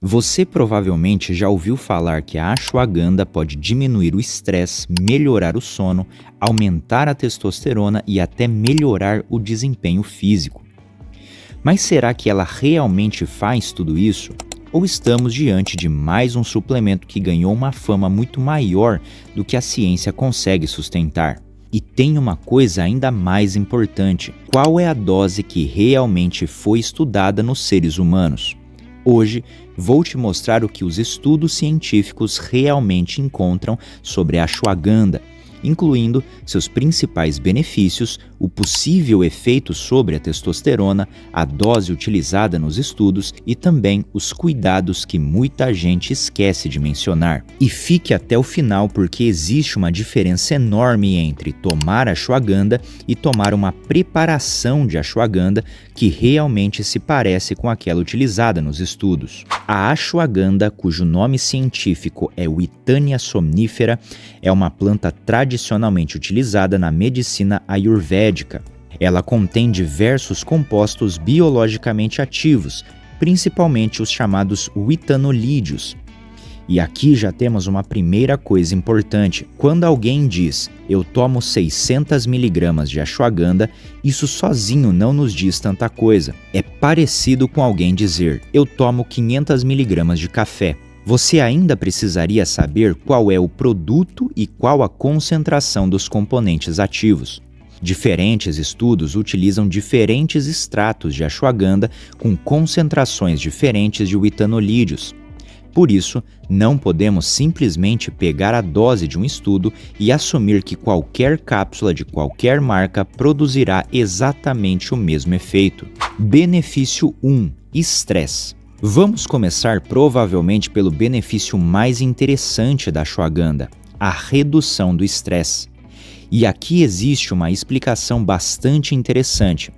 Você provavelmente já ouviu falar que a ashwagandha pode diminuir o estresse, melhorar o sono, aumentar a testosterona e até melhorar o desempenho físico. Mas será que ela realmente faz tudo isso? Ou estamos diante de mais um suplemento que ganhou uma fama muito maior do que a ciência consegue sustentar? E tem uma coisa ainda mais importante: qual é a dose que realmente foi estudada nos seres humanos? Hoje, vou te mostrar o que os estudos científicos realmente encontram sobre a ashwagandha, incluindo seus principais benefícios, o possível efeito sobre a testosterona, a dose utilizada nos estudos e também os cuidados que muita gente esquece de mencionar. E fique até o final porque existe uma diferença enorme entre tomar ashwagandha e tomar uma preparação de ashwagandha que realmente se parece com aquela utilizada nos estudos. A ashwagandha, cujo nome científico é Withania somnífera, é uma planta tradicionalmente utilizada na medicina ayurvédica. Ela contém diversos compostos biologicamente ativos, principalmente os chamados withanolídeos. E aqui já temos uma primeira coisa importante. Quando alguém diz, eu tomo 600 mg de ashwagandha, isso sozinho não nos diz tanta coisa. É parecido com alguém dizer, eu tomo 500 mg de café. Você ainda precisaria saber qual é o produto e qual a concentração dos componentes ativos. Diferentes estudos utilizam diferentes extratos de ashwagandha com concentrações diferentes de withanolídeos. Por isso, não podemos simplesmente pegar a dose de um estudo e assumir que qualquer cápsula de qualquer marca produzirá exatamente o mesmo efeito. Benefício 1: estresse. Vamos começar provavelmente pelo benefício mais interessante da ashwagandha, a redução do estresse. E aqui existe uma explicação bastante interessante.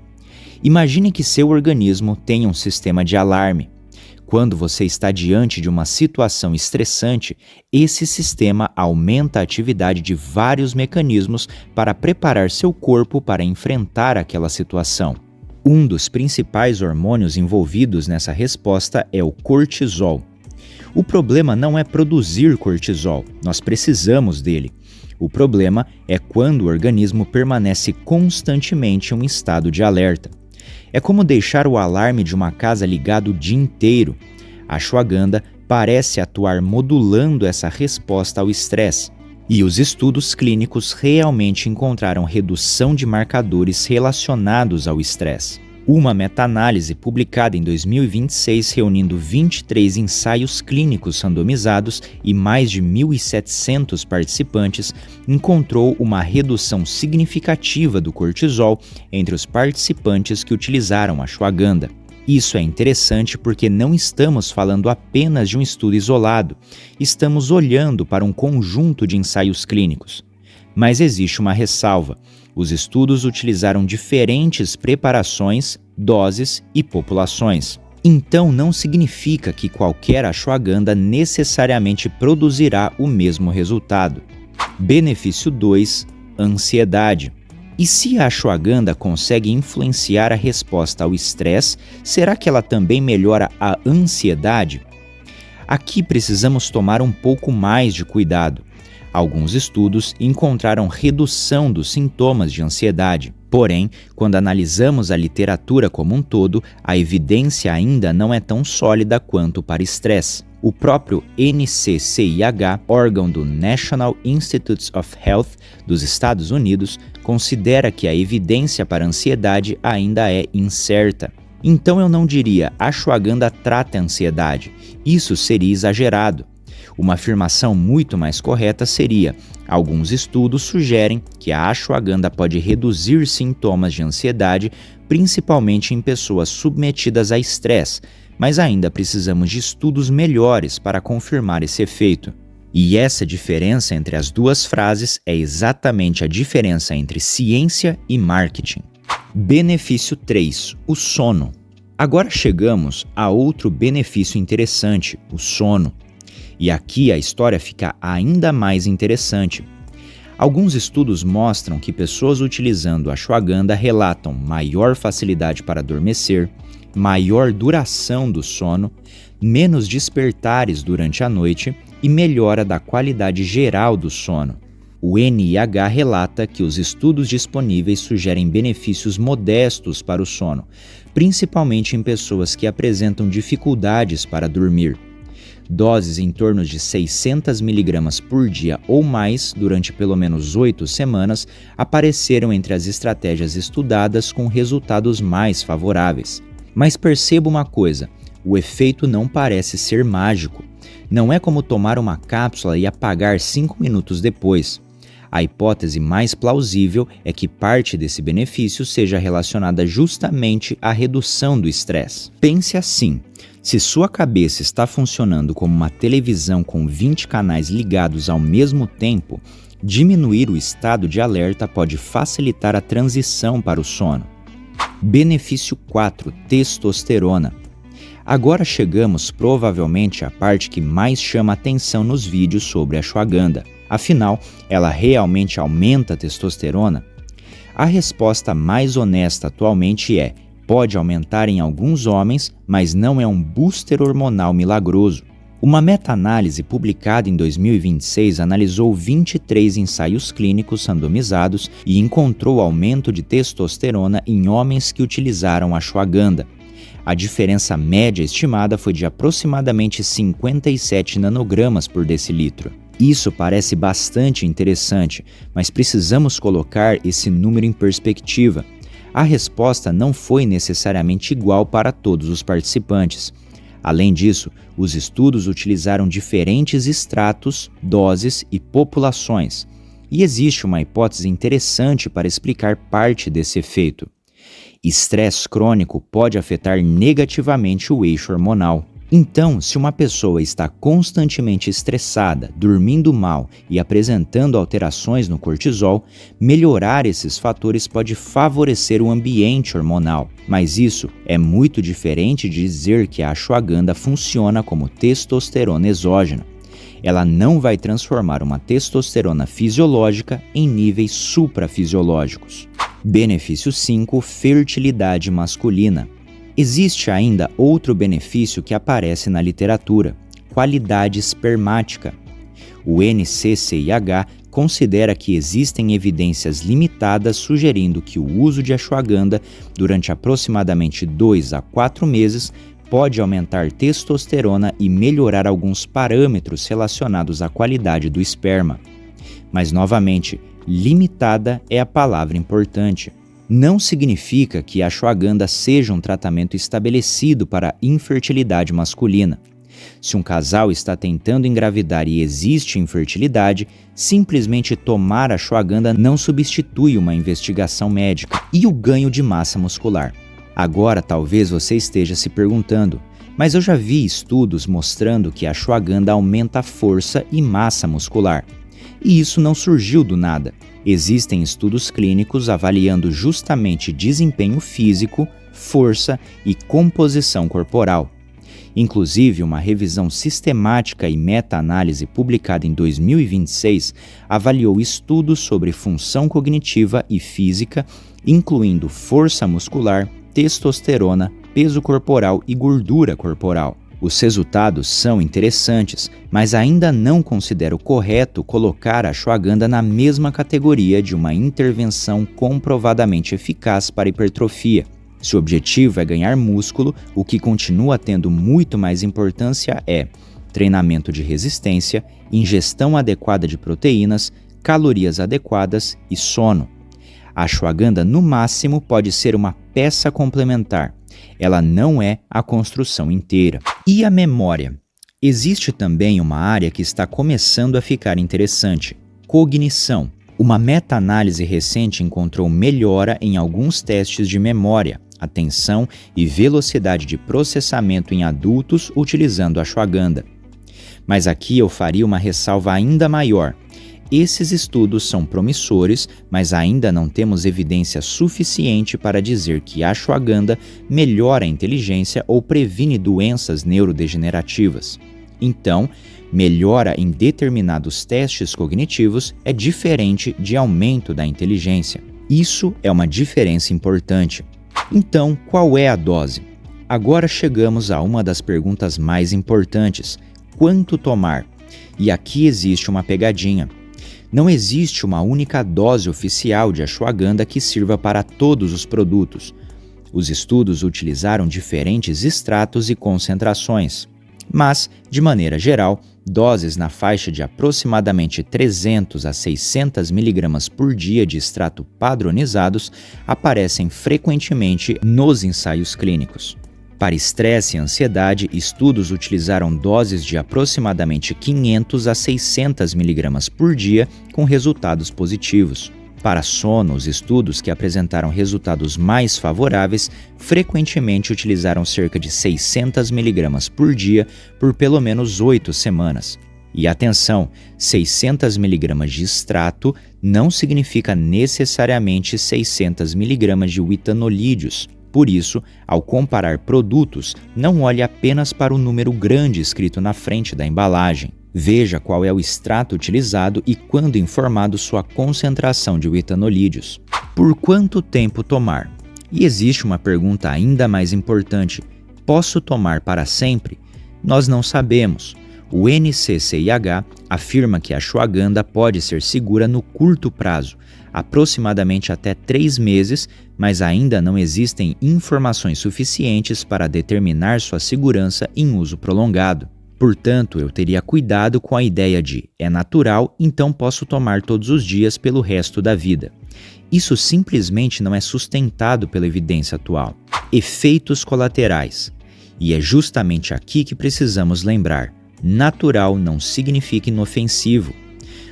Imagine que seu organismo tenha um sistema de alarme. Quando você está diante de uma situação estressante, esse sistema aumenta a atividade de vários mecanismos para preparar seu corpo para enfrentar aquela situação. Um dos principais hormônios envolvidos nessa resposta é o cortisol. O problema não é produzir cortisol, nós precisamos dele. O problema é quando o organismo permanece constantemente em um estado de alerta. É como deixar o alarme de uma casa ligado o dia inteiro. A ashwagandha parece atuar modulando essa resposta ao estresse. E os estudos clínicos realmente encontraram redução de marcadores relacionados ao estresse. Uma meta-análise publicada em 2026, reunindo 23 ensaios clínicos randomizados e mais de 1.700 participantes, encontrou uma redução significativa do cortisol entre os participantes que utilizaram a ashwagandha. Isso é interessante porque não estamos falando apenas de um estudo isolado, estamos olhando para um conjunto de ensaios clínicos. Mas existe uma ressalva: os estudos utilizaram diferentes preparações, doses e populações. Então não significa que qualquer ashwagandha necessariamente produzirá o mesmo resultado. Benefício 2: ansiedade. E se a ashwagandha consegue influenciar a resposta ao estresse, será que ela também melhora a ansiedade? Aqui precisamos tomar um pouco mais de cuidado. Alguns estudos encontraram redução dos sintomas de ansiedade. Porém, quando analisamos a literatura como um todo, a evidência ainda não é tão sólida quanto para estresse. O próprio NCCIH, órgão do National Institutes of Health dos Estados Unidos, considera que a evidência para ansiedade ainda é incerta. Então eu não diria ashwagandha trata a ansiedade. Isso seria exagerado. Uma afirmação muito mais correta seria: alguns estudos sugerem que a ashwagandha pode reduzir sintomas de ansiedade, principalmente em pessoas submetidas a estresse, mas ainda precisamos de estudos melhores para confirmar esse efeito. E essa diferença entre as duas frases é exatamente a diferença entre ciência e marketing. Benefício 3: o sono. Agora chegamos a outro benefício interessante, o sono. E aqui a história fica ainda mais interessante. Alguns estudos mostram que pessoas utilizando a ashwagandha relatam maior facilidade para adormecer, maior duração do sono, menos despertares durante a noite e melhora da qualidade geral do sono. O NIH relata que os estudos disponíveis sugerem benefícios modestos para o sono, principalmente em pessoas que apresentam dificuldades para dormir. Doses em torno de 600 mg por dia ou mais durante pelo menos 8 semanas apareceram entre as estratégias estudadas com resultados mais favoráveis. Mas perceba uma coisa, o efeito não parece ser mágico. Não é como tomar uma cápsula e apagar 5 minutos depois. A hipótese mais plausível é que parte desse benefício seja relacionada justamente à redução do estresse. Pense assim: se sua cabeça está funcionando como uma televisão com 20 canais ligados ao mesmo tempo, diminuir o estado de alerta pode facilitar a transição para o sono. Benefício 4: testosterona. Agora chegamos provavelmente à parte que mais chama atenção nos vídeos sobre a ashwagandha. Afinal, ela realmente aumenta a testosterona? A resposta mais honesta atualmente é: pode aumentar em alguns homens, mas não é um booster hormonal milagroso. Uma meta-análise publicada em 2026 analisou 23 ensaios clínicos randomizados e encontrou aumento de testosterona em homens que utilizaram a ashwagandha. A diferença média estimada foi de aproximadamente 57 nanogramas por decilitro. Isso parece bastante interessante, mas precisamos colocar esse número em perspectiva. A resposta não foi necessariamente igual para todos os participantes. Além disso, os estudos utilizaram diferentes estratos, doses e populações. E existe uma hipótese interessante para explicar parte desse efeito. Estresse crônico pode afetar negativamente o eixo hormonal. Então, se uma pessoa está constantemente estressada, dormindo mal e apresentando alterações no cortisol, melhorar esses fatores pode favorecer o ambiente hormonal. Mas isso é muito diferente de dizer que a ashwagandha funciona como testosterona exógena. Ela não vai transformar uma testosterona fisiológica em níveis suprafisiológicos. Benefício 5: fertilidade masculina. Existe ainda outro benefício que aparece na literatura: qualidade espermática. O NCCIH considera que existem evidências limitadas sugerindo que o uso de ashwagandha durante aproximadamente 2 a 4 meses pode aumentar testosterona e melhorar alguns parâmetros relacionados à qualidade do esperma. Mas, novamente, limitada é a palavra importante. Não significa que a ashwagandha seja um tratamento estabelecido para a infertilidade masculina. Se um casal está tentando engravidar e existe infertilidade, simplesmente tomar a ashwagandha não substitui uma investigação médica e o ganho de massa muscular. Agora talvez você esteja se perguntando: mas eu já vi estudos mostrando que a ashwagandha aumenta a força e massa muscular. E isso não surgiu do nada. Existem estudos clínicos avaliando justamente desempenho físico, força e composição corporal. Inclusive, uma revisão sistemática e meta-análise publicada em 2026 avaliou estudos sobre função cognitiva e física, incluindo força muscular, testosterona, peso corporal e gordura corporal. Os resultados são interessantes, mas ainda não considero correto colocar a ashwagandha na mesma categoria de uma intervenção comprovadamente eficaz para hipertrofia. Se o objetivo é ganhar músculo, o que continua tendo muito mais importância é treinamento de resistência, ingestão adequada de proteínas, calorias adequadas e sono. A ashwagandha, no máximo, pode ser uma peça complementar. Ela não é a construção inteira. E a memória? Existe também uma área que está começando a ficar interessante: cognição. Uma meta-análise recente encontrou melhora em alguns testes de memória, atenção e velocidade de processamento em adultos utilizando a ashwagandha. Mas aqui eu faria uma ressalva ainda maior. Esses estudos são promissores, mas ainda não temos evidência suficiente para dizer que a ashwagandha melhora a inteligência ou previne doenças neurodegenerativas. Então, melhora em determinados testes cognitivos é diferente de aumento da inteligência. Isso é uma diferença importante. Então, qual é a dose? Agora chegamos a uma das perguntas mais importantes: quanto tomar? E aqui existe uma pegadinha. Não existe uma única dose oficial de ashwagandha que sirva para todos os produtos. Os estudos utilizaram diferentes extratos e concentrações, mas, de maneira geral, doses na faixa de aproximadamente 300 a 600 mg por dia de extrato padronizados aparecem frequentemente nos ensaios clínicos. Para estresse e ansiedade, estudos utilizaram doses de aproximadamente 500 a 600 mg por dia com resultados positivos. Para sono, os estudos que apresentaram resultados mais favoráveis frequentemente utilizaram cerca de 600 mg por dia por pelo menos 8 semanas. E atenção, 600 mg de extrato não significa necessariamente 600 mg de witanolídeos. Por isso, ao comparar produtos, não olhe apenas para o número grande escrito na frente da embalagem. Veja qual é o extrato utilizado e, quando informado, sua concentração de witanolídeos. Por quanto tempo tomar? E existe uma pergunta ainda mais importante: posso tomar para sempre? Nós não sabemos. O NCCIH afirma que a ashwagandha pode ser segura no curto prazo, aproximadamente até 3 meses, mas ainda não existem informações suficientes para determinar sua segurança em uso prolongado. Portanto, eu teria cuidado com a ideia de é natural, então posso tomar todos os dias pelo resto da vida. Isso simplesmente não é sustentado pela evidência atual. Efeitos colaterais. E é justamente aqui que precisamos lembrar: natural não significa inofensivo.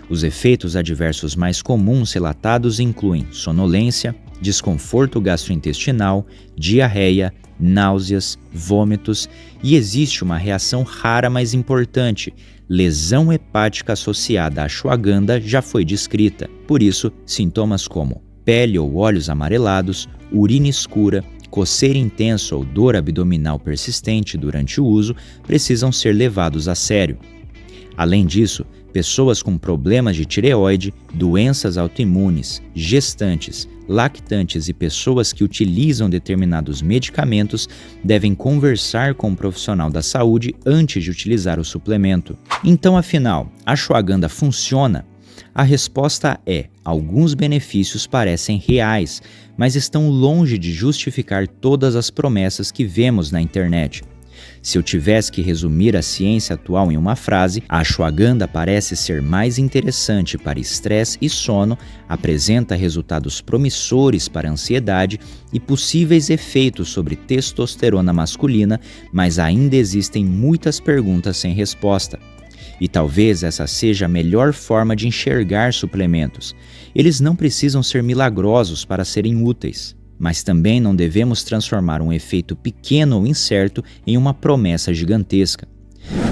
Os efeitos adversos mais comuns relatados incluem sonolência, desconforto gastrointestinal, diarreia, náuseas, vômitos, e existe uma reação rara mas importante: lesão hepática associada à ashwagandha já foi descrita. Por isso, sintomas como pele ou olhos amarelados, urina escura, coceira intensa ou dor abdominal persistente durante o uso precisam ser levados a sério. Além disso, pessoas com problemas de tireoide, doenças autoimunes, gestantes, lactantes e pessoas que utilizam determinados medicamentos devem conversar com um profissional da saúde antes de utilizar o suplemento. Então, afinal, a ashwagandha funciona? A resposta é: alguns benefícios parecem reais, mas estão longe de justificar todas as promessas que vemos na internet. Se eu tivesse que resumir a ciência atual em uma frase, a ashwagandha parece ser mais interessante para estresse e sono, apresenta resultados promissores para ansiedade e possíveis efeitos sobre testosterona masculina, mas ainda existem muitas perguntas sem resposta. E talvez essa seja a melhor forma de enxergar suplementos. Eles não precisam ser milagrosos para serem úteis. Mas também não devemos transformar um efeito pequeno ou incerto em uma promessa gigantesca.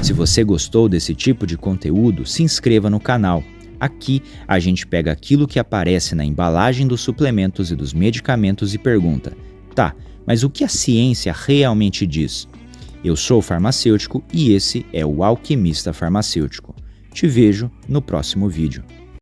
Se você gostou desse tipo de conteúdo, se inscreva no canal. Aqui a gente pega aquilo que aparece na embalagem dos suplementos e dos medicamentos e pergunta: tá, mas o que a ciência realmente diz? Eu sou o farmacêutico e esse é o Alquimista Farmacêutico. Te vejo no próximo vídeo.